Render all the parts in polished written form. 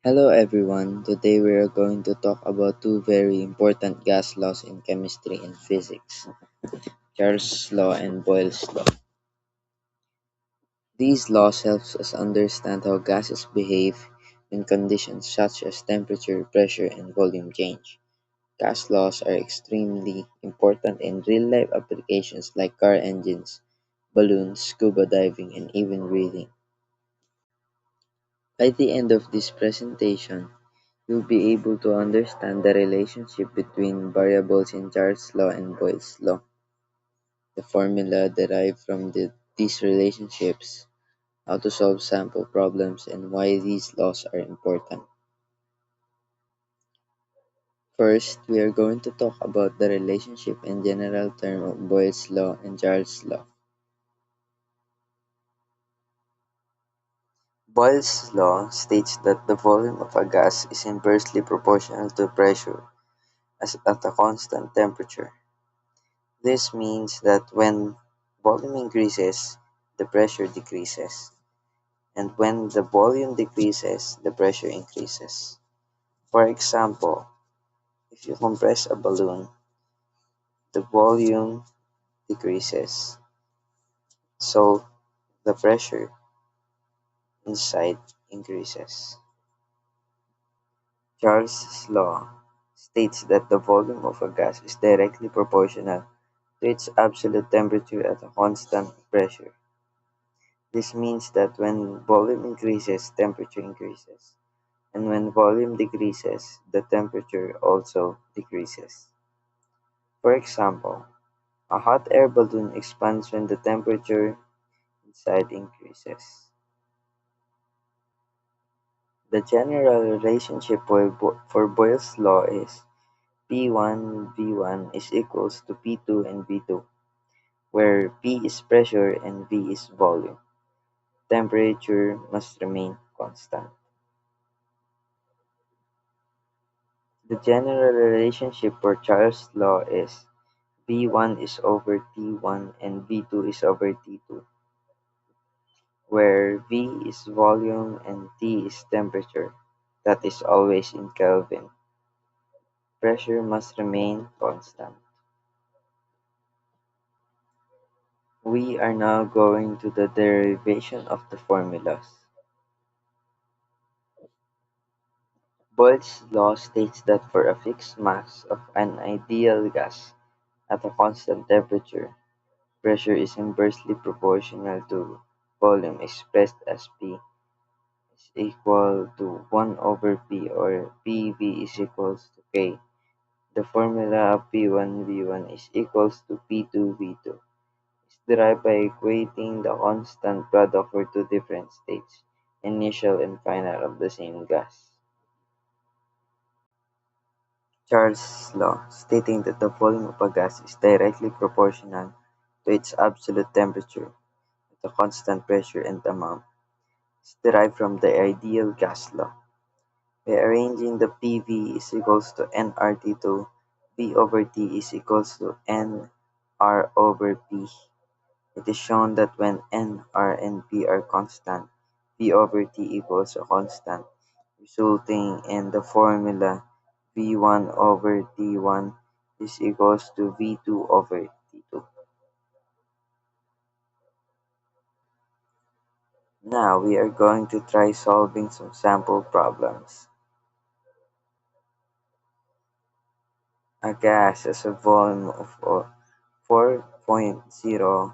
Hello everyone, today we are going to talk about two very important gas laws in chemistry and physics, Charles' law and Boyle's law. These laws help us understand how gases behave when conditions such as temperature, pressure, and volume change. Gas laws are extremely important in real-life applications like car engines, balloons, scuba diving, and even breathing. By the end of this presentation, you'll be able to understand the relationship between variables in Charles' law and Boyle's law, the formula derived from these relationships, how to solve sample problems, and why these laws are important. First, we are going to talk about the relationship in general term of Boyle's law and Charles' law. Boyle's law states that the volume of a gas is inversely proportional to pressure as at a constant temperature. This means that when volume increases, the pressure decreases, and when the volume decreases, the pressure increases. For example, if you compress a balloon, the volume decreases, so the pressure inside increases. Charles' law states that the volume of a gas is directly proportional to its absolute temperature at a constant pressure. This means that when volume increases, temperature increases, and when volume decreases, the temperature also decreases. For example, a hot air balloon expands when the temperature inside increases. The general relationship for Boyle's law is P1 V1 is equals to P2 and V2, where P is pressure and V is volume. Temperature must remain constant. The general relationship for Charles' law is V1 is over T1 and V2 is over T2, where V is volume and T is temperature. That is always in Kelvin. Pressure must remain constant. We are now going to the derivation of the formulas. Boyle's law states that for a fixed mass of an ideal gas at a constant temperature, pressure is inversely proportional to volume expressed as P is equal to 1 over P or PV is equals to K. The formula of P1 V1 is equals to P2 V2 is derived by equating the constant product for two different states, initial and final of the same gas. Charles' law, stating that the volume of a gas is directly proportional to its absolute temperature at a constant pressure and amount, is derived from the ideal gas law. By arranging the PV is equals to nRT to V over T is equals to nR over P. It is shown that when N, R, and P are constant, V over T equals a constant, resulting in the formula V1 over T1 is equals to V2 over T2. Now we are going to try solving some sample problems. A gas has a volume of 4.0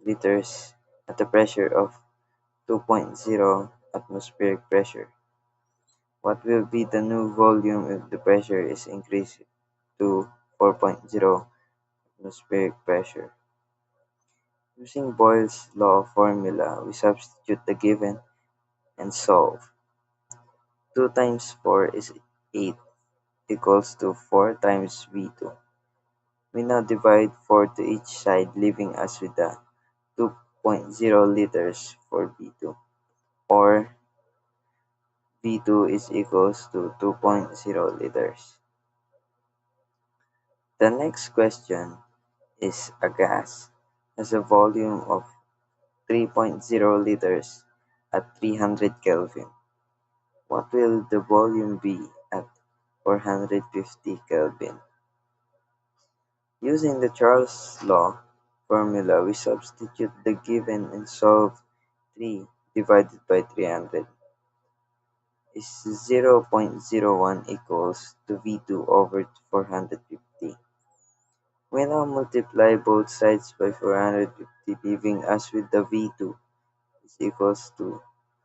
liters at a pressure of 2.0 atmospheric pressure. What will be the new volume if the pressure is increased to 4.0 atmospheric pressure? Using Boyle's law formula, we substitute the given and solve. 2 times 4 is 8 equals to 4 times V2. We now divide 4 to each side, leaving us with the 2.0 liters for V2, or V2 is equals to 2.0 liters. The next question is a gas has a volume of 3.0 liters at 300 Kelvin. What will the volume be at 450 Kelvin? Using the Charles law formula, we substitute the given and solve 3 divided by 300 is 0.01 equals to V2 over 450. We now multiply both sides by 450, leaving us with the V2 is equals to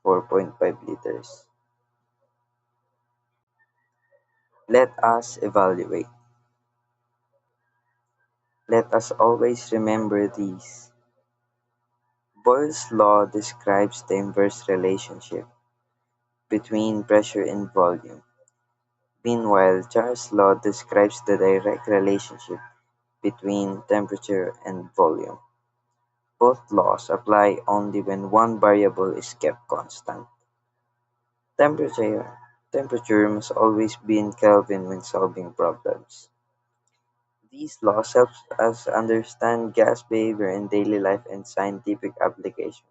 4.5 liters. Let us evaluate. Let us always remember these. Boyle's law describes the inverse relationship between pressure and volume. Meanwhile, Charles' law describes the direct relationship between temperature and volume. Both laws apply only when one variable is kept constant. Temperature temperature must always be in Kelvin when solving problems. These laws help us understand gas behavior in daily life and scientific application.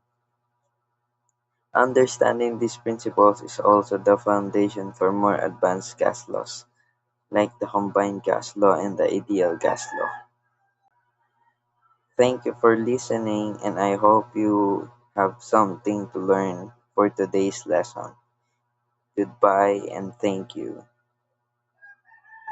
Understanding these principles is also the foundation for more advanced gas laws, like the combined gas law and the ideal gas law. Thank you for listening, and I hope you have something to learn for today's lesson. Goodbye and thank you.